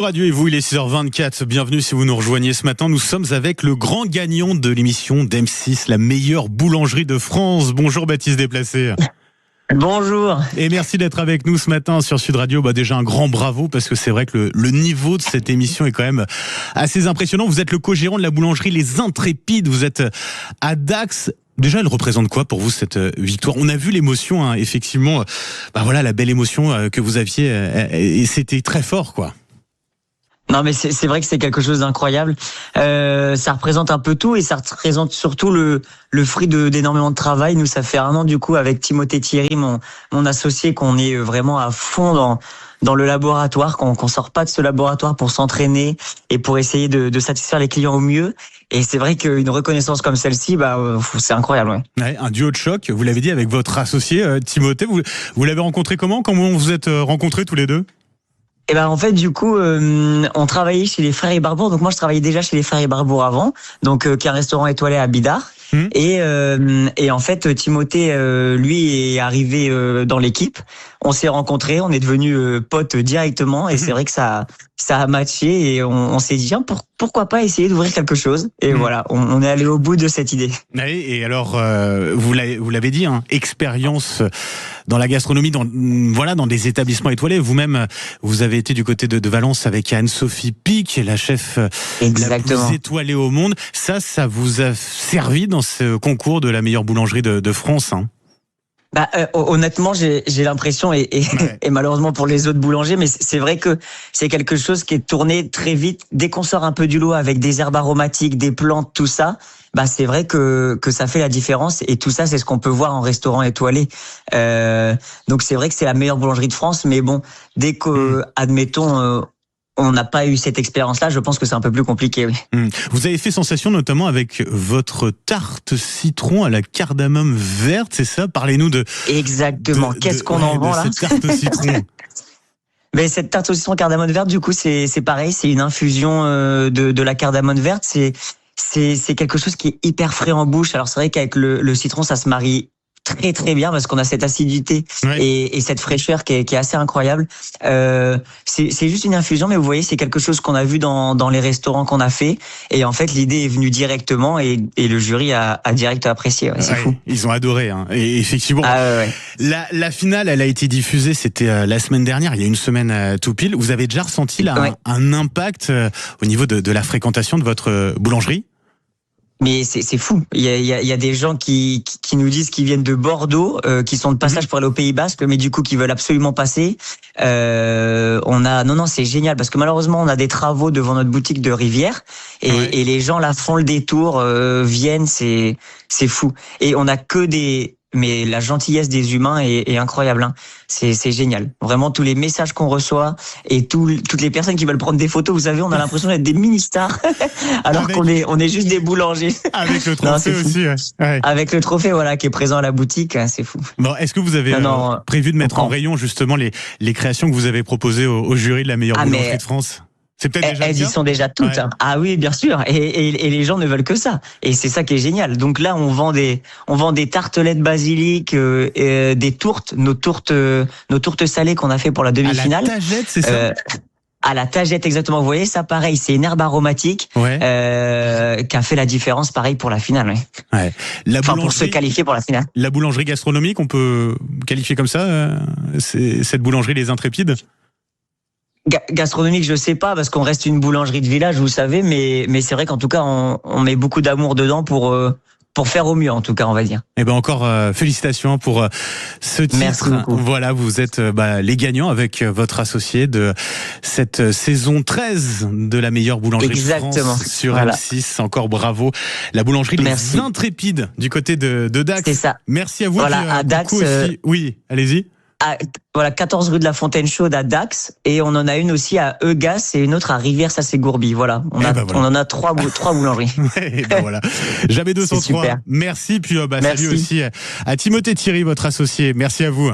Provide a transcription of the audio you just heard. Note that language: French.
Radio et vous, il est 6h24. Bienvenue si vous nous rejoignez ce matin. Nous sommes avec le grand gagnant de l'émission d'M6, la meilleure boulangerie de France. Bonjour Baptiste Déplacé. Bonjour. Et merci d'être avec nous ce matin sur Sud Radio. Déjà un grand bravo parce que c'est vrai que le niveau de cette émission est quand même assez impressionnant. Vous êtes le co-gérant de la boulangerie Les Intrépides. Vous êtes à Dax. Déjà, elle représente quoi pour vous cette victoire? On a vu l'émotion, hein, effectivement. Voilà, la belle émotion que vous aviez et c'était très fort, quoi. Non mais c'est vrai que c'est quelque chose d'incroyable. Ça représente un peu tout et ça représente surtout le fruit d'énormément de travail. Nous, ça fait 1 an du coup avec Timothée Thierry, mon associé, qu'on est vraiment à fond dans le laboratoire, qu'on sort pas de ce laboratoire pour s'entraîner et pour essayer de satisfaire les clients au mieux. Et c'est vrai qu'une reconnaissance comme celle-ci, c'est incroyable. Ouais, un duo de choc. Vous l'avez dit avec votre associé Timothée. Vous l'avez rencontré comment vous vous êtes rencontrés tous les deux? Et en fait, du coup, on travaillait chez les Frères Barbour. Donc moi, je travaillais déjà chez les Frères Barbour avant, donc qui est un restaurant étoilé à Bidart. Et en fait, Timothée, lui, est arrivé dans l'équipe. On s'est rencontrés, on est devenus potes directement, et c'est vrai que ça a matché, et on s'est dit pourquoi pas essayer d'ouvrir quelque chose. Et voilà, on est allé au bout de cette idée. Et alors, vous l'avez dit, hein, expérience dans la gastronomie, dans des établissements étoilés. Vous-même, vous avez été du côté de Valence avec Anne-Sophie Pic, la chef la plus étoilée au monde. Ça vous a servi dans ce concours de la meilleure boulangerie de France, hein? Honnêtement, j'ai l'impression, et malheureusement pour les autres boulangers, mais c'est vrai que c'est quelque chose qui est tourné très vite. Dès qu'on sort un peu du lot avec des herbes aromatiques, des plantes, tout ça, c'est vrai que ça fait la différence. Et tout ça, c'est ce qu'on peut voir en restaurant étoilé. Donc c'est vrai que c'est la meilleure boulangerie de France. Mais bon, dès que, admettons, on n'a pas eu cette expérience-là, je pense que c'est un peu plus compliqué, oui. Vous avez fait sensation notamment avec votre tarte citron à la cardamome verte, c'est ça? Parlez-nous de... Exactement. Qu'est-ce qu'on en vend là? Cette tarte au citron. Mais cette tarte au citron cardamome verte, du coup, c'est pareil, c'est une infusion de la cardamome verte. C'est quelque chose qui est hyper frais en bouche. Alors c'est vrai qu'avec le citron, ça se marie très très bien parce qu'on a cette acidité et cette fraîcheur qui est assez incroyable. C'est juste une infusion, mais vous voyez, c'est quelque chose qu'on a vu dans les restaurants qu'on a fait, et en fait l'idée est venue directement, et le jury a direct apprécié. C'est fou. Ils ont adoré, hein. Et effectivement, la finale, elle a été diffusée, c'était la semaine dernière, il y a une semaine tout pile. Vous avez déjà ressenti un impact au niveau de la fréquentation de votre boulangerie? Mais c'est fou. Il y a des gens qui nous disent qu'ils viennent de Bordeaux, qui sont de passage pour aller au Pays Basque, mais du coup qui veulent absolument passer. Non, c'est génial parce que malheureusement on a des travaux devant notre boutique de Rivière, et les gens là font le détour, viennent, c'est fou. Et on a mais la gentillesse des humains est incroyable, hein. C'est génial. Vraiment, tous les messages qu'on reçoit et toutes les personnes qui veulent prendre des photos, vous savez, on a l'impression d'être des mini-stars alors qu'on est juste des boulangers. Avec le trophée aussi. Ouais. Avec le trophée, qui est présent à la boutique, c'est fou. Bon, est-ce que vous avez prévu de mettre en rayon justement les créations que vous avez proposées au jury de la meilleure boulangerie de France? Elles y sont déjà toutes. Hein. Ah oui, bien sûr. Et les gens ne veulent que ça. Et c'est ça qui est génial. Donc là, on vend des tartelettes basilic, des tourtes, nos tourtes salées qu'on a fait pour la demi-finale. À la tagette, c'est ça? À la tagette, exactement. Vous voyez, ça pareil, c'est une herbe aromatique qui a fait la différence, pareil, pour la finale. Pour se qualifier pour la finale. La boulangerie gastronomique, on peut qualifier comme ça cette boulangerie Les Intrépides? Gastronomique, je sais pas, parce qu'on reste une boulangerie de village, vous savez, mais c'est vrai qu'en tout cas, on met beaucoup d'amour dedans pour faire au mieux, en tout cas, on va dire. Encore félicitations pour ce titre. Merci beaucoup. Voilà, vous êtes les gagnants avec votre associé de cette saison 13 de la meilleure boulangerie de France sur M6. Encore bravo. La boulangerie Les Intrépides du côté de Dax. C'est ça. Merci à vous. À Dax. Oui, allez-y. 14 rue de la Fontaine-Chaude à Dax, et on en a une aussi à Eugas et une autre à Rivière-Sassé-Gourby. Voilà, on en a trois boulangeries. Voilà. Jamais 203. Merci, puis salut aussi à Timothée Thierry, votre associé. Merci à vous.